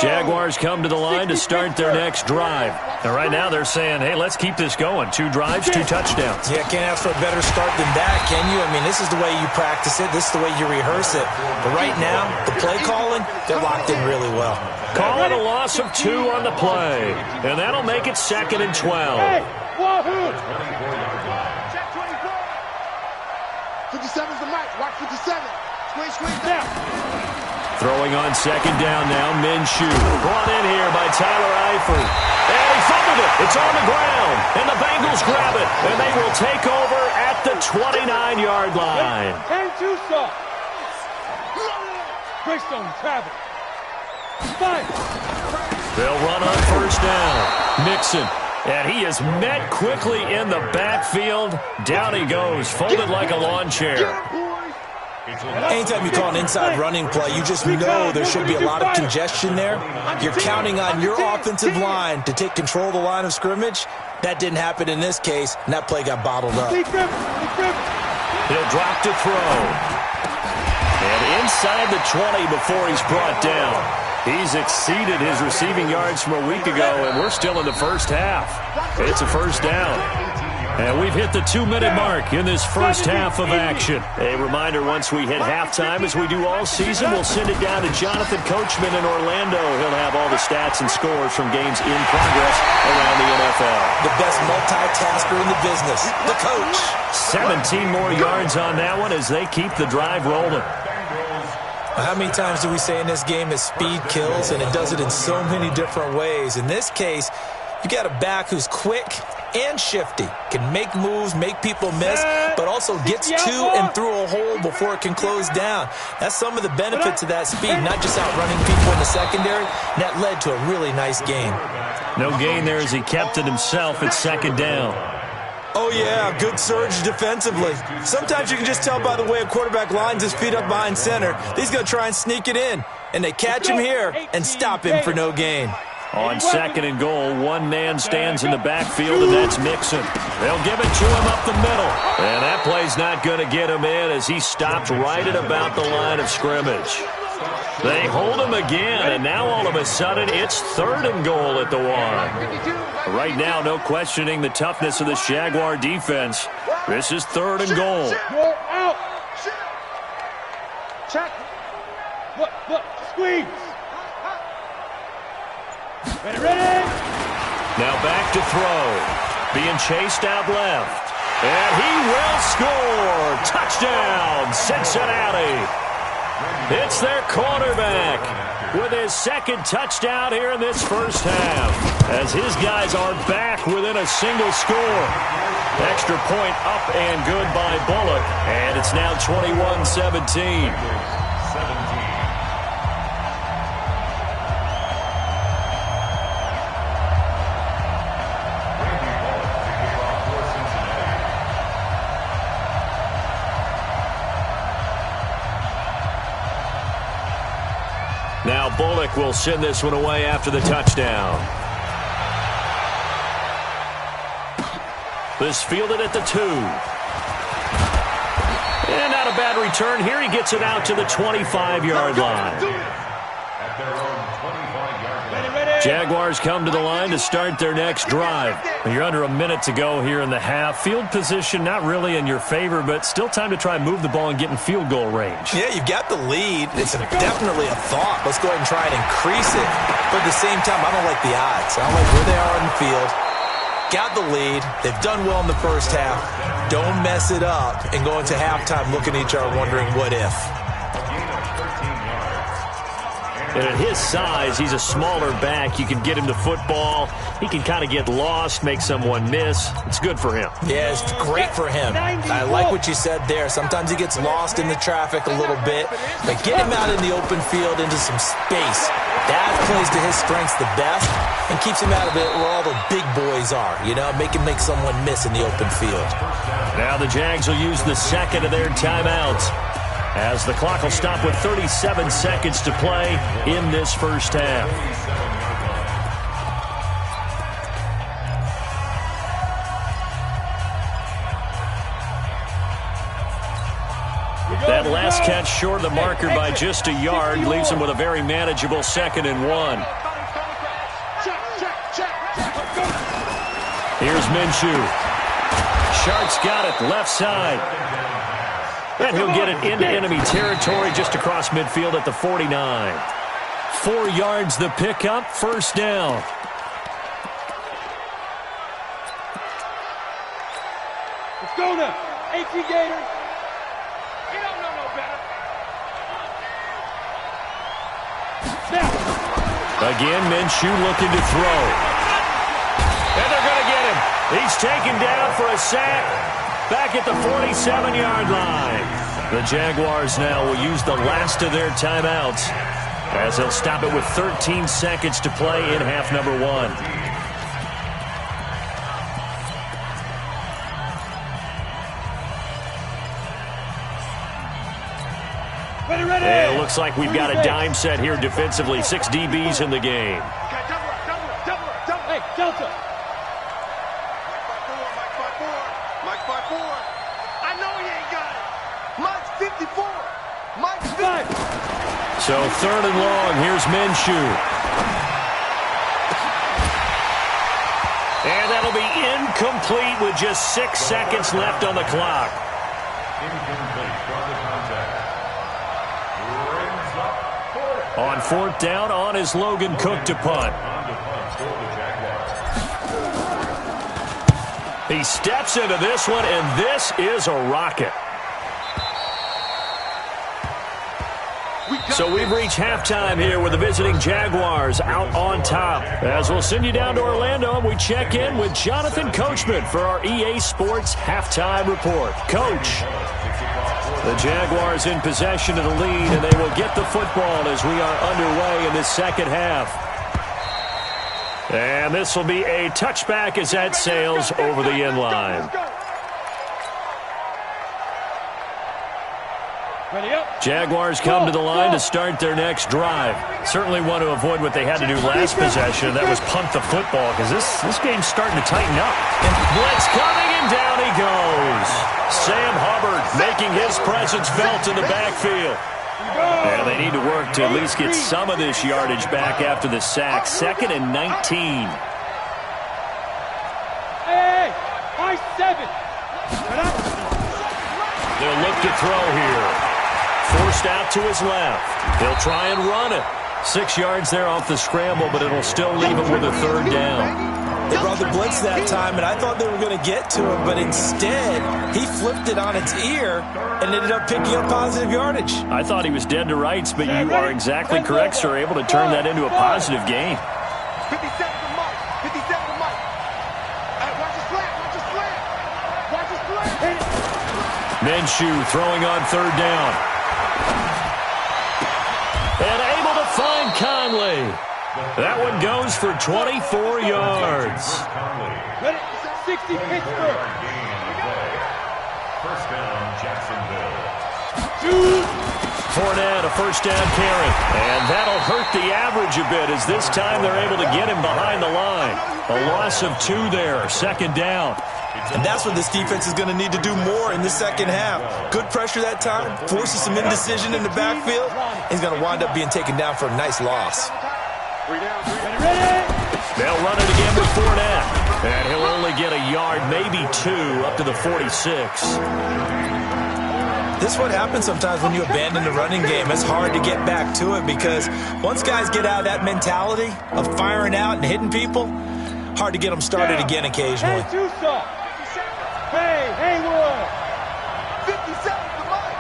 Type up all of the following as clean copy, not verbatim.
Jaguars come to the line to start their next drive. And right now they're saying, hey, let's keep this going. 2 drives, 2 touchdowns. Yeah, can't ask for a better start than that, can you? I mean, this is the way you practice it. This is the way you rehearse it. But right now, the play calling, they're locked in really well. Call it a loss of 2 on the play. And that'll make it 2nd and 12. Hey, Wahoo! 57's the mic. Watch 57. Squeeze down. Throwing on 2nd down now, Minshew. Brought in here by Tyler Eifert. And he fumbled it. It's on the ground. And the Bengals grab it. And they will take over at the 29-yard line. And 2 soft. Greystone, travel. 5. They'll run on 1st down. Mixon. And he is met quickly in the backfield. Down he goes, folded like a lawn chair. Anytime you call an inside running play, you just know there should be a lot of congestion there. You're counting on your offensive line to take control of the line of scrimmage. That didn't happen in this case, and that play got bottled up. He'll drop to throw. And inside the 20 before he's brought down. He's exceeded his receiving yards from a week ago, and we're still in the first half. It's a 1st down. And we've hit the 2-minute mark in this first half of action. A reminder, once we hit halftime, as we do all season, we'll send it down to Jonathan Coachman in Orlando. He'll have all the stats and scores from games in progress around the NFL. The best multitasker in the business, the coach. 17 more yards on that one as they keep the drive rolling. How many times do we say in this game that speed kills, and it does it in so many different ways? In this case, you got a back who's quick and shifty, can make moves, make people miss, but also gets to and through a hole before it can close down. That's some of the benefits of that speed, not just outrunning people in the secondary. And that led to a really nice game. No gain there as he kept it himself at 2nd down. Oh, yeah, good surge defensively. Sometimes you can just tell by the way a quarterback lines his feet up behind center. He's going to try and sneak it in, and they catch him here and stop him for no gain. On 2nd and goal, 1 man stands in the backfield, and that's Mixon. They'll give it to him up the middle. And that play's not going to get him in as he stopped right at about the line of scrimmage. They hold him again, and now all of a sudden it's 3rd and goal at the 1. Right now, no questioning the toughness of this Jaguar defense. This is 3rd and goal. Out. Check. Look, squeeze. Ready. Now back to throw. Being chased out left. And he will score. Touchdown, Cincinnati. It's their quarterback with his 2nd touchdown here in this first half. As his guys are back within a single score. Extra point up and good by Bullock. And it's now 21-17. Now Bullock will send this one away after the touchdown. This fielded at the 2. And not a bad return here. He gets it out to the 25-yard line. Jaguars come to the line to start their next drive. You're under a minute to go here in the half. Field position not really in your favor, but still time to try and move the ball and get in field goal range. Yeah, you've got the lead. It's definitely a thought. Let's go ahead and try and increase it. But at the same time, I don't like the odds. I don't like where they are on the field. Got the lead. They've done well in the first half. Don't mess it up and go into halftime looking at each other wondering what if. And at his size, he's a smaller back. You can get him the football. He can kind of get lost, make someone miss. It's good for him. Yeah, it's great for him. I like what you said there. Sometimes he gets lost in the traffic a little bit. But get him out in the open field into some space. That plays to his strengths the best and keeps him out of it where all the big boys are. You know, make someone miss in the open field. Now the Jags will use the 2nd of their timeouts, as the clock will stop with 37 seconds to play in this first half. That last catch short of the marker by just a yard. Leaves him with a very manageable 2nd and 1. Here's Minshew. Shark's got it left side. And he'll get it into enemy territory just across midfield at the 49. 4 yards the pickup, 1st down. Let's go now. AT Gators. You don't know no better. Now. Again, Minshew looking to throw. And they're going to get him. He's taken down for a sack back at the 47-yard line. The Jaguars now will use the last of their timeouts as they'll stop it with 13 seconds to play in half number 1. And it looks like we've got a dime set here defensively. 6 DBs in the game. Hey, Delta. Mike 5-4. I know he ain't got it. Mike's 54. Mike's 50. So 3rd and long. Here's Minshew. And that'll be incomplete with just 6 seconds left on the clock. On 4th down, on is Logan Cook to punt. He steps into this one, and this is a rocket. So we've reached halftime here with the visiting Jaguars out on top. As we'll send you down to Orlando, and we check in with Jonathan Coachman for our EA Sports Halftime Report. Coach, the Jaguars in possession of the lead, and they will get the football as we are underway in this 2nd half. And this will be a touchback as that sails over the end line. Jaguars come to the line to start their next drive. Certainly want to avoid what they had to do last possession. That was punt the football, because this game's starting to tighten up. And blitz coming, and down he goes. Sam Hubbard making his presence felt in the backfield. And they need to work to at least get some of this yardage back after the sack. 2nd and 19. Hey, high 7. They'll look to throw here. Forced out to his left. He'll try and run it. 6 yards there off the scramble, but it'll still leave him with a 3rd down. They brought the blitz that time, and I thought they were going to get to him, but instead, he flipped it on its ear and ended up picking up positive yardage. I thought he was dead to rights, but you are exactly correct, sir. Able to turn that into a positive gain. 57 to Mike. 57 to Mike. Hey, watch the slant. Watch the slant. Watch the slant. Minshew throwing on 3rd down. And able to find Conley. That one goes for 24 yards. Ready? 60 Pittsburgh. First down, Jacksonville. Fournette, a 1st down carry. And that'll hurt the average a bit, as this time they're able to get him behind the line. A loss of 2 there, 2nd down. And that's what this defense is going to need to do more in the 2nd half. Good pressure that time, forces some indecision in the backfield. He's going to wind up being taken down for a nice loss. They'll run it again with Fournette. And he'll only get a yard, maybe 2, up to the 46. This is what happens sometimes when you abandon the running game. It's hard to get back to it because once guys get out of that mentality of firing out and hitting people, hard to get them started again occasionally. Hey, Tucson. Hey, Haywood. 57 to Mike.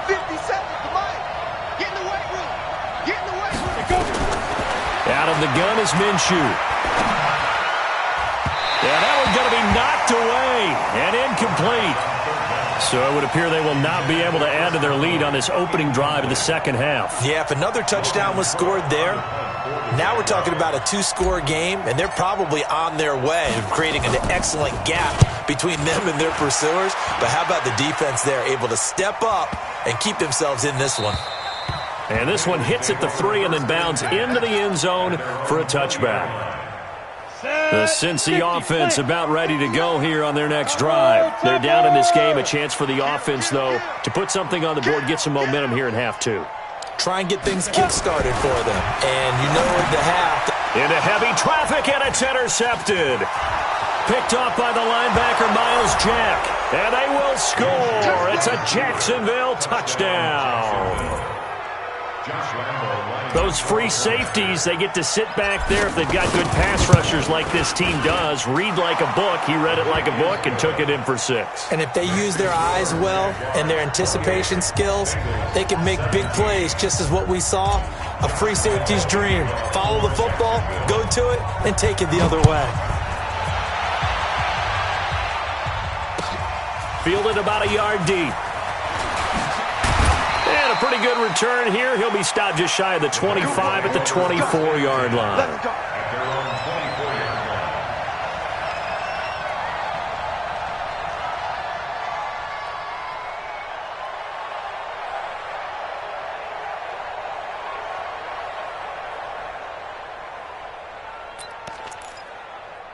57 to Mike. Get in the weight room. Get in the weight room. Out of the gun is Minshew. Yeah, that one's going to be knocked away and incomplete. So it would appear they will not be able to add to their lead on this opening drive of the 2nd half. Yeah, if another touchdown was scored there, now we're talking about a 2-score game, and they're probably on their way of creating an excellent gap between them and their pursuers. But how about the defense there, able to step up and keep themselves in this one? And this one hits at the 3 and then bounds into the end zone for a touchback. Set. The Cincy offense about ready to go here on their next drive. They're down in this game. A chance for the offense, though, to put something on the board, get some momentum here in half two. Try and get things kick-started for them. And you know at the half. Into heavy traffic, and it's intercepted. Picked off by the linebacker, Miles Jack. And they will score. It's a Jacksonville touchdown. Those free safeties, they get to sit back there if they've got good pass rushers like this team does. Read like a book. He read it like a book and took it in for 6. And if they use their eyes well and their anticipation skills, they can make big plays, just as what we saw. A free safety's dream. Follow the football, go to it, and take it the other way. Fielded about a yard deep. And a pretty good return here. He'll be stopped just shy of the 25 at the 24-yard line. Let's go.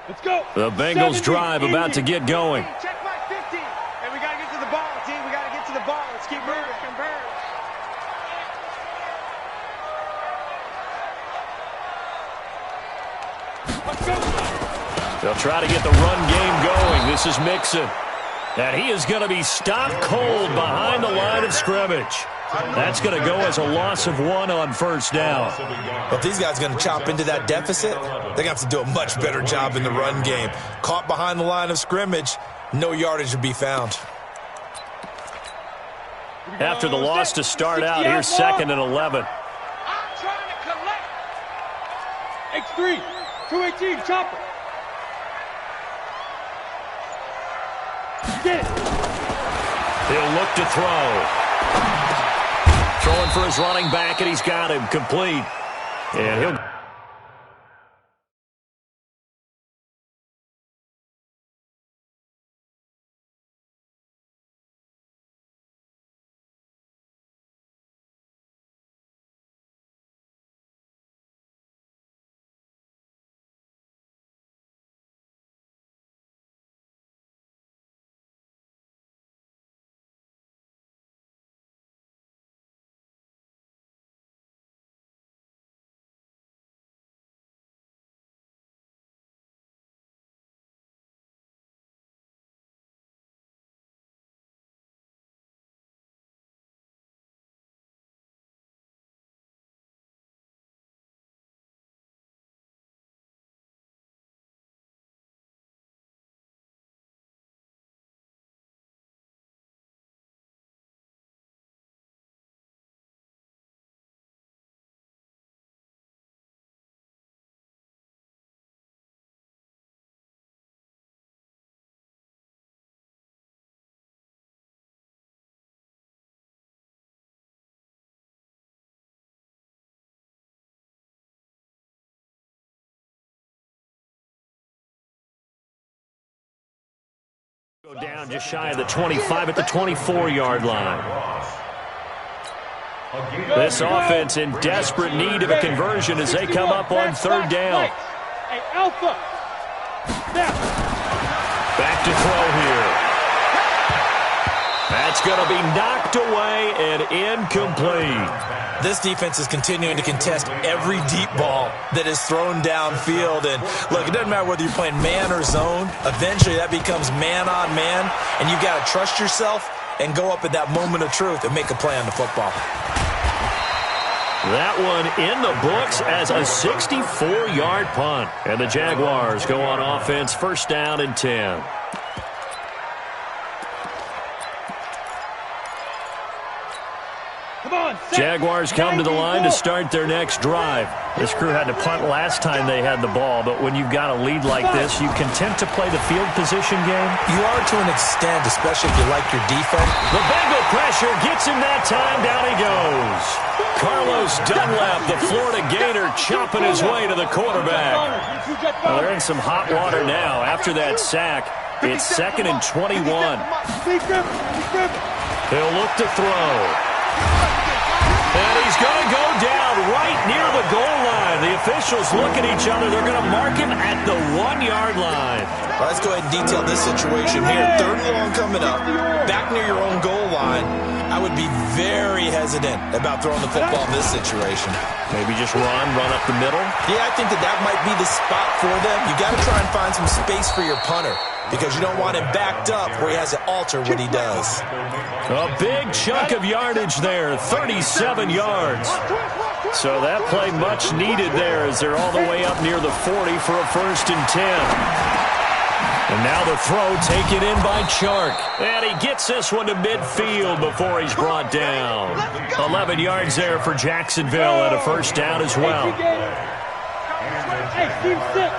Let's go. The Bengals drive about to get going. Check my 50. And we got to get to the ball, team. We got to get to the ball. Let's keep moving. Convert. Let's go. They'll try to get the run game going. This is Mixon. And he is going to be stopped cold behind the line of scrimmage. That's going to go as a loss of 1 on first down. But if these guys are going to chop into that deficit, they're going to have to do a much better job in the run game. Caught behind the line of scrimmage, no yardage to be found. After the loss to start out, here's 2nd and 11. I'm trying to collect. X3, 218, chopper. Get it. He'll look to throw. Throwing for his running back, and he's got him complete. And he'll... Go down just shy of the 25 at the 24-yard line. This offense in desperate need of a conversion as they come up on 3rd down. Hey, Alpha. Snap. Back to throw here. That's going to be knocked away and incomplete. This defense is continuing to contest every deep ball that is thrown downfield. And, look, it doesn't matter whether you're playing man or zone. Eventually that becomes man on man, and you got to trust yourself and go up at that moment of truth and make a play on the football. That one in the books as a 64-yard punt. And the Jaguars go on offense, 1st down and 10. Jaguars come to the line to start their next drive. This crew had to punt last time they had the ball, but when you've got a lead like this, you content to play the field position game? You are to an extent, especially if you like your defense. The Bengal pressure gets him that time. Down he goes. Carlos Dunlap, the Florida Gator, chopping his way to the quarterback. Well, they're in some hot water now. After that sack, it's 2nd and 21. He'll look to throw. And he's going to go down right near the goal line. The officials look at each other. They're going to mark him at the 1-yard line. Well, let's go ahead and detail this situation here. 3rd and long coming up, back near your own goal line. I would be very hesitant about throwing the football in this situation. Maybe just run up the middle. Yeah, I think that might be the spot for them. You got to try and find some space for your punter because you don't want him backed up where he has to alter what he does. A big chunk of yardage there, 37 yards. So that play much needed there as they're all the way up near the 40 for a 1st and 10. And now the throw taken in by Chark. And he gets this one to midfield before he's brought down. 11 yards there for Jacksonville and a 1st down as well. Hey, team 6.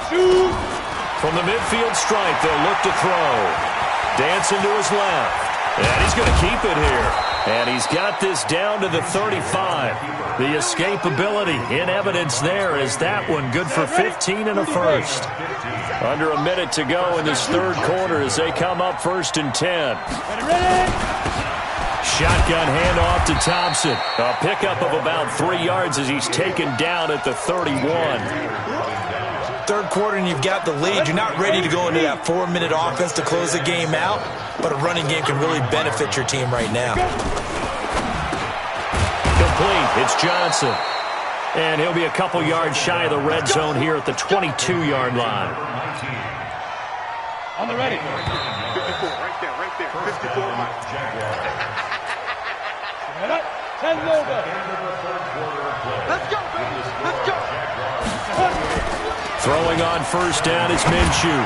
Shoot. From the midfield stripe, they'll look to throw. Dancing to his left. And he's going to keep it here. And he's got this down to the 35. The escapability in evidence there is that one good for 15 and a 1st. Under a minute to go in this 3rd quarter as they come up 1st and 10. Shotgun handoff to Thompson. A pickup of about 3 yards as he's taken down at the 31. 3rd quarter and you've got the lead. You're not ready to go into that 4-minute offense to close the game out, but a running game can really benefit your team right now. Complete. It's Johnson. And he'll be a couple yards shy of the red zone here at the 22-yard line. On the ready. 54, right there. 54. Head up. 10 over. Let's go, baby. Let's go. Throwing on 1st down is Minshew.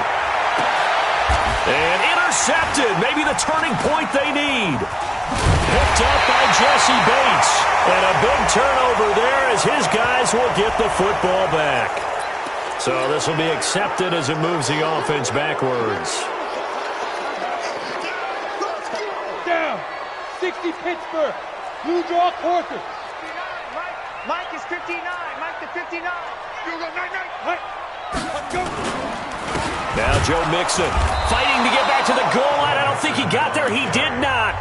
And intercepted. Maybe the turning point they need. Picked up by Jesse Bates. And a big turnover there as his guys will get the football back. So this will be accepted as it moves the offense backwards. Down. 60 Pittsburgh. Blue draw quarter. Mike is 59. Mike to 59. You go, night. Right. Let's go. Now Joe Mixon fighting to get back to the goal line. I don't think he got there. He did not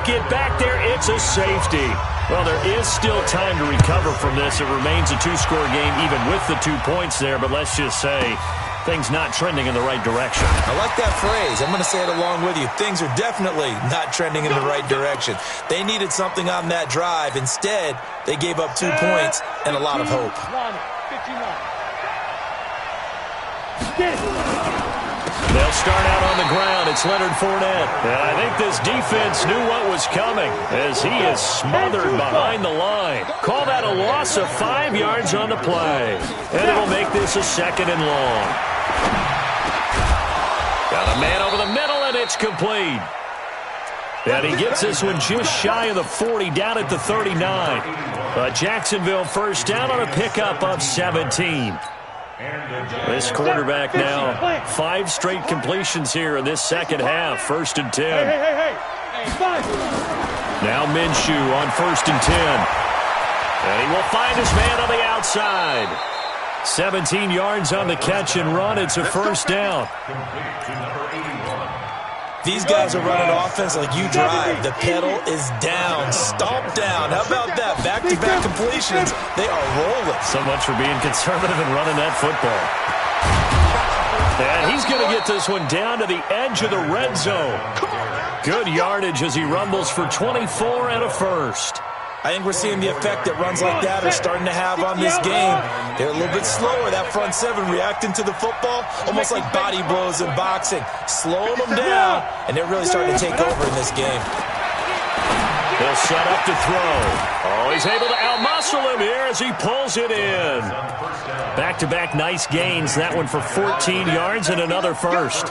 get back there. It's a safety. Well, there is still time to recover from this. It remains a 2-score game even with the 2 points there. But let's just say things not trending in the right direction. I like that phrase. I'm going to say it along with you. Things are definitely not trending in the right direction. They needed something on that drive. Instead, they gave up 2 points and a lot of hope. 59. They'll start out on the ground. It's Leonard Fournette. And I think this defense knew what was coming as he is smothered behind the line. Call that a loss of 5 yards on the play. And it'll make this a 2nd and long. Got a man over the middle, and it's complete. And he gets this one just shy of the 40, down at the 39. But Jacksonville 1st down on a pickup of 17. This quarterback now 5 straight completions here in this 2nd half. 1st and 10. Hey. Now Minshew on 1st and 10. And he will find his man on the outside. 17 yards on the catch and run. It's a 1st down. These guys are running offense like you drive. The pedal is down, stomp down. How about that? Back-to-back completions. They are rolling. So much for being conservative and running that football. And he's going to get this one down to the edge of the red zone. Good yardage as he rumbles for 24 and a 1st. I think we're seeing the effect that runs like that are starting to have on this game. They're a little bit slower, that front 7 reacting to the football, almost like body blows in boxing, slowing them down, and they're really starting to take over in this game. He'll set up to throw. Oh, he's able to outmuscle him here as he pulls it in. Back-to-back nice gains. That one for 14 yards and another 1st.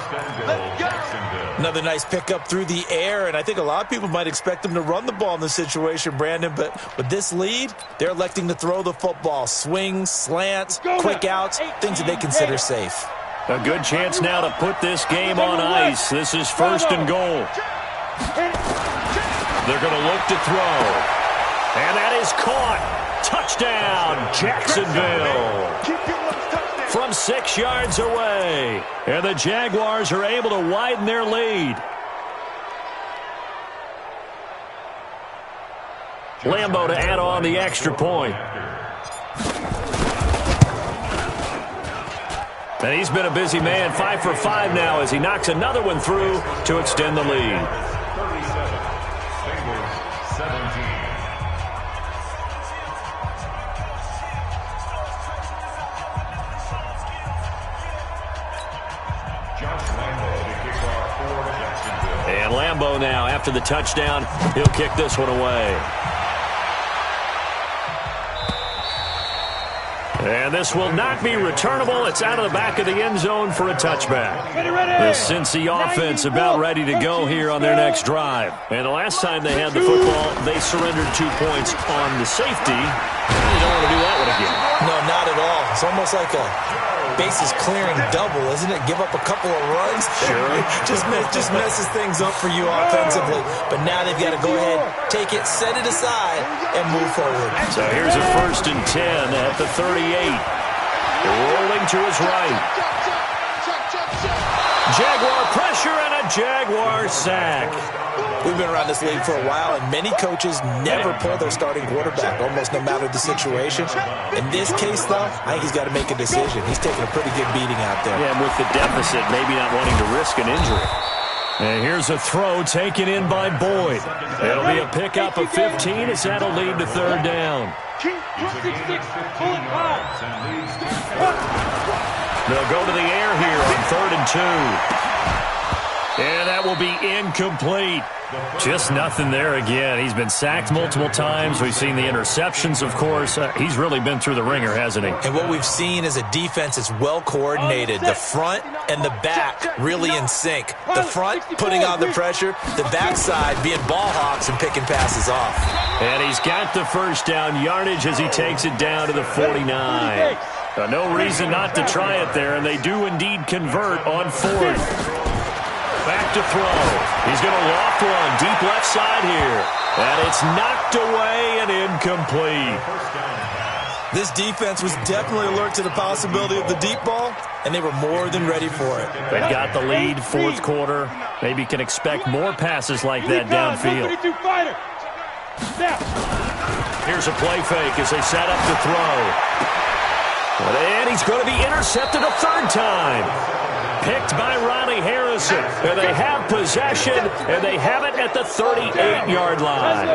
Another nice pickup through the air, and I think a lot of people might expect them to run the ball in this situation, Brandon, but with this lead, they're electing to throw the football. Swings, slants, quick outs, things that they consider safe. A good chance now to put this game on ice. This is 1st and goal. They're going to look to throw. And that is caught. Touchdown, Jacksonville. From 6 yards away. And the Jaguars are able to widen their lead. Lambeau to add on the extra point. And he's been a busy man, 5 for 5 now as he knocks another one through to extend the lead. 37, Bengals 17. Josh Lambo to kick off for Jacksonville. And Lambo now, after the touchdown, he'll kick this one away. And this will not be returnable. It's out of the back of the end zone for a touchback. The Cincy offense about ready to go here on their next drive. And the last time they had the football, they surrendered 2 points on the safety. You don't want to do that one again. No, not at all. It's almost like a bases clearing double, isn't it? Give up a couple of runs. Sure. just messes things up for you offensively. But now they've got to go ahead, take it, set it aside, and move forward. So here's a 1st and 10 at the 38. Rolling to his right. Jaguar pressure and a Jaguar sack. We've been around this league for a while, and many coaches never pull their starting quarterback, almost no matter the situation. In this case, though, I think he's got to make a decision. He's taking a pretty good beating out there. Yeah, and with the deficit, maybe not wanting to risk an injury. And here's a throw taken in by Boyd. It'll be a pickup of 15 as that'll lead to 3rd down. They'll go to the air here on 3rd and 2. And that will be incomplete. Just nothing there again. He's been sacked multiple times. We've seen the interceptions, of course. He's really been through the ringer, hasn't he? And what we've seen is a defense that's well coordinated. The front and the back really in sync. The front putting on the pressure. The backside being ball hawks and picking passes off. And he's got the 1st down yardage as he takes it down to the 49. No reason not to try it there, and they do indeed convert on 4th. Back to throw. He's going to loft one deep left side here. And it's knocked away and incomplete. This defense was definitely alert to the possibility of the deep ball, and they were more than ready for it. They've got the lead, 4th quarter. Maybe can expect more passes like that downfield. Here's a play fake as they set up to throw. And he's going to be intercepted a 3rd time. Picked by Ronnie Harrison. And they have possession, and they have it at the 38-yard line.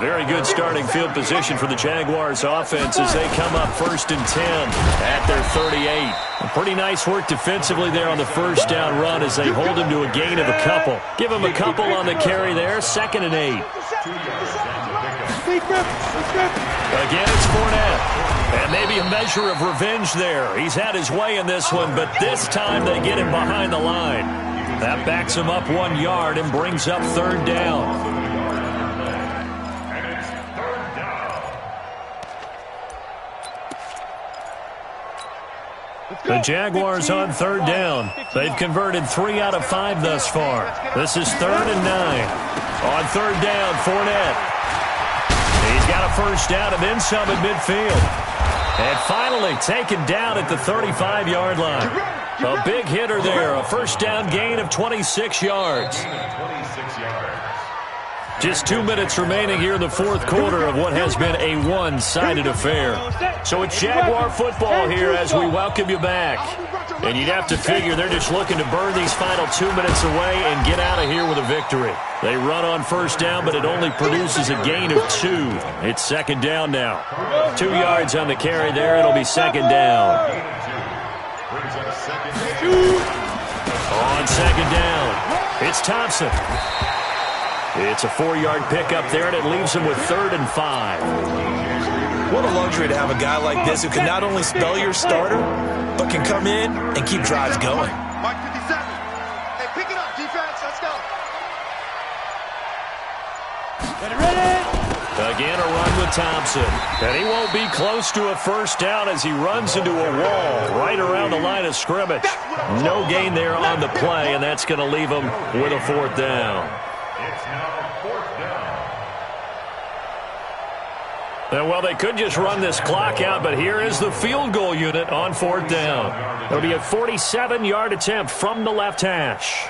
Very good starting field position for the Jaguars offense as they come up 1st and 10 at their 38. Pretty nice work defensively there on the 1st down run as they hold him to a gain of a couple. Give him a couple on the carry there, 2nd and 8. Again, it's Fournette. And maybe a measure of revenge there. He's had his way in this one, but this time they get him behind the line. That backs him up 1 yard and brings up 3rd down. And it's 3rd down. The Jaguars on 3rd down. They've converted 3 out of 5 thus far. This is 3rd and 9. On 3rd down, Fournette. He's got a 1st down and then some at midfield. And finally taken down at the 35-yard line. A big hitter there. A 1st down gain of 26 yards. Just 2 minutes remaining here in the 4th quarter of what has been a one-sided affair. So it's Jaguar football here as we welcome you back. And you'd have to figure they're just looking to burn these final 2 minutes away and get out of here with a victory. They run on 1st down, but it only produces a gain of 2. It's 2nd down now. 2 yards on the carry there. It'll be 2nd down. On 2nd down, it's Thompson. It's a 4-yard pickup there, and it leaves him with 3rd and 5. What a luxury to have a guy like this who can not only spell your starter, but can come in and keep drives going. Mike 57. Hey, pick it up, defense. Let's go. Again, a run with Thompson. And he won't be close to a 1st down as he runs into a wall right around the line of scrimmage. No gain there on the play, and that's going to leave him with a 4th down. It's now 4th down. Well, they could just run this clock out, but here is the field goal unit on 4th down. It'll be a 47-yard attempt from the left hash.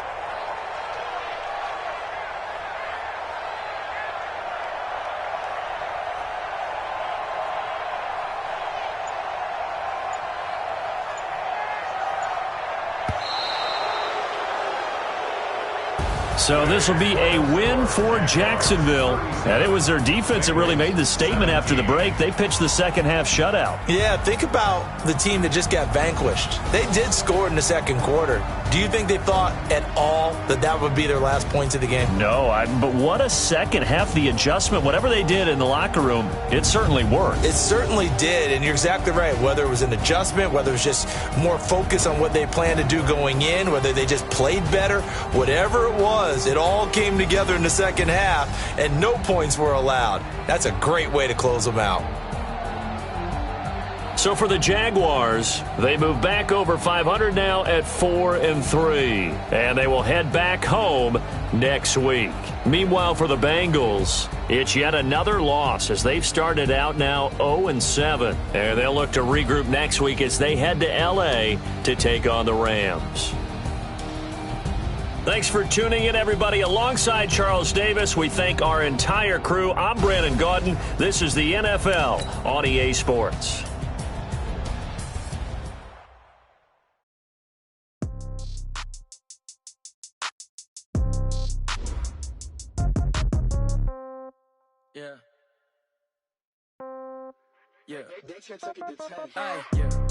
So this will be a win for Jacksonville. And it was their defense that really made the statement after the break. They pitched the second half shutout. Yeah, think about the team that just got vanquished. They did score in the second quarter. Do you think they thought at all that that would be their last points of the game? No, but what a second half. The adjustment, whatever they did in the locker room, it certainly worked. It certainly did, and you're exactly right. Whether it was an adjustment, whether it was just more focus on what they planned to do going in, whether they just played better, whatever it was, it all came together in the second half, and no points were allowed. That's a great way to close them out. So for the Jaguars, they move back over 500 now at 4-3, and they will head back home next week. Meanwhile, for the Bengals, it's yet another loss as they've started out now 0-7, and they'll look to regroup next week as they head to L.A. to take on the Rams. Thanks for tuning in, everybody. Alongside Charles Davis, we thank our entire crew. I'm Brandon Gaudin. This is the NFL on EA Sports. Yeah. Yeah.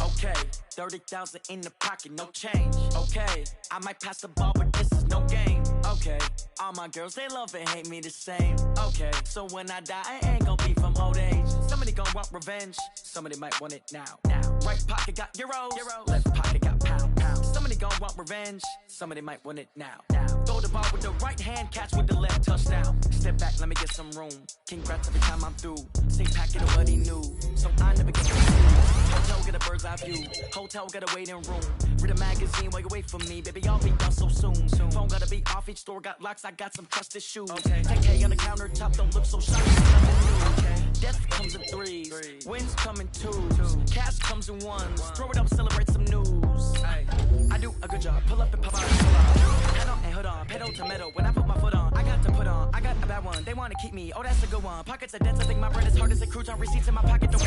Okay. 30,000 in the pocket, no change. Okay. I might pass the ball, but this is no game. Okay. All my girls, they love and hate me the same. Okay. So when I die, I ain't gonna be from old age. Somebody gonna want revenge. Somebody might want it now. Right pocket got euros. Left pocket got pounds. Somebody gonna want revenge. Somebody might want it now. Throw the ball with the right hand, catch with the left, touchdown. Step back, let me get some room. Congrats every time I'm through. Same packet of what he knew. So I never get confused. Hotel get a bird's eye view. Hotel got a waiting room. Read a magazine while you wait for me. Baby, I'll be done so soon. Phone gotta be off, each store got locks. I got some trusted shoes. 10K on the countertop, don't look so shy. Death comes in threes. Wins come in twos. Cash comes in ones. Throw it up, celebrate some news. I do a good job. Pull up and pop out. Head on and hood on. Pedal to metal. When I put my foot on, I got to put on. I got a bad one. They want to keep me. Oh, that's a good one. Pockets are dense. I think my bread is hard as a crouton. Receipts in my pocket. Don't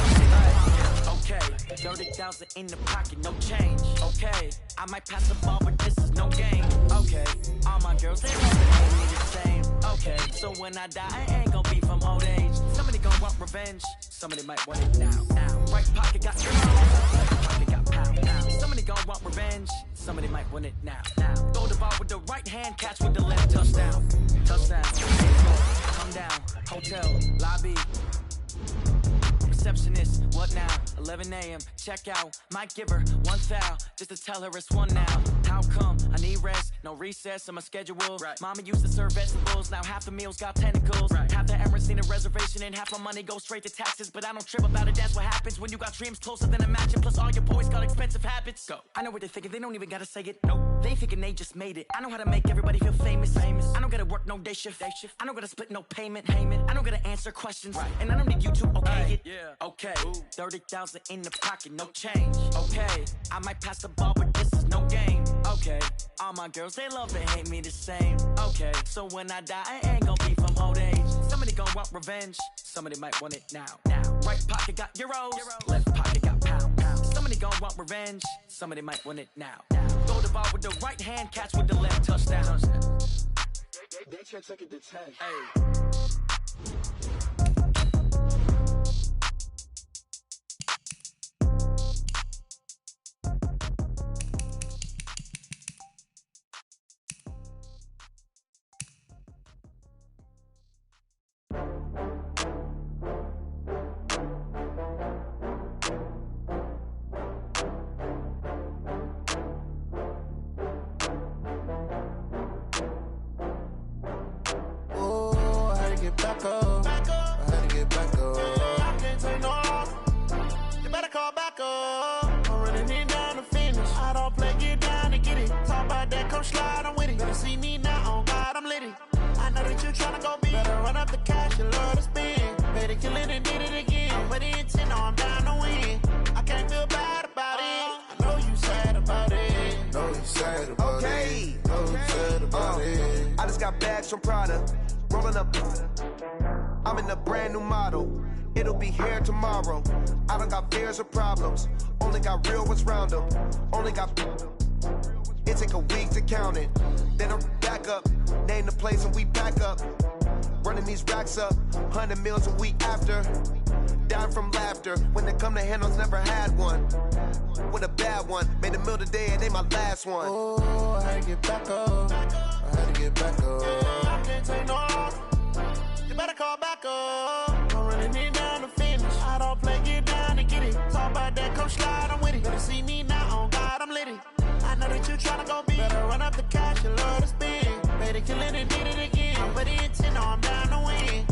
okay. 30,000 in the pocket. No change. Okay. I might pass the ball, but this is no game. Okay. All my girls, they love it. Hate me the same. Okay. So when I die, I ain't gonna be from old age. Somebody gonna want revenge. Somebody might want it now. Right pocket got euros. Left pocket got pounds. Somebody gonna want revenge. Somebody might want it now. Throw the ball with the right hand, catch with the left, touchdown. Come down, hotel, lobby. Receptionist, what now? 11 a.m., check out. Might give her one foul, just to tell her it's one now. How come? I need rest, no recess in my schedule. Right. Mama used to serve vegetables, now half the meals got tentacles. Right. Half the Emirates need a reservation, and half my money goes straight to taxes. But I don't trip about it, that's what happens when you got dreams closer than a mansion. Plus all your boys got expensive habits. Go. I know what they're thinking, they don't even gotta say it. Nope. They thinking they just made it. I know how to make everybody feel famous. I don't gotta work no day shift. I don't gotta split no payment. I don't gotta answer questions. Right. And I don't need you to okay it. Yeah. Okay. 30,000 in the pocket, no change. Okay. I might pass the ball, but this is no game. Okay. All my girls, they love and hate me the same. Okay. So when I die, I ain't gonna be from old age. Somebody gonna want revenge. Somebody might want it now. Right pocket got euros. Left pocket got pounds. Somebody gonna want revenge. Somebody might want it now. Throw the ball with the right hand, catch with the left, touchdown. They took it to 10. Hey. Back up. I had to get back up. I can't take no loss. You better call back up. I'm running it down to finish. I don't play, get down to get it. Talk about that, come slide, I'm with it. Better see me now, on God, I'm lit it. I know that you tryna go big. Better run up the cash, you love to spend. Better kill it and did it again. I'm with the intent, no, I'm down to win. I can't feel bad about it. I know you sad about it. Know you sad about it. Know you sad about it. I just got bags from Prada. Rolling up, I'm in a brand new model. It'll be here tomorrow. I don't got fears or problems. Only got real ones round them. Only got It take a week to count it. Then I'm back up, name the place and we pack up. Running these racks up, 100 meals a week after. Dying from laughter, when they come to handles, never had one. With a bad one, made a meal today and ain't my last one. Oh, I had to get back up. I had to get back up. I can't take no loss. You better call back up. I'm running it down to finish. I don't play, get down and get it. Talk about that, come slide, I'm with it. Better see me now, on God, I'm litty. I know that you tryna go big. Better run up the cash, you love to spend. Better kill it and did it again. But the intent, no, I'm down to win.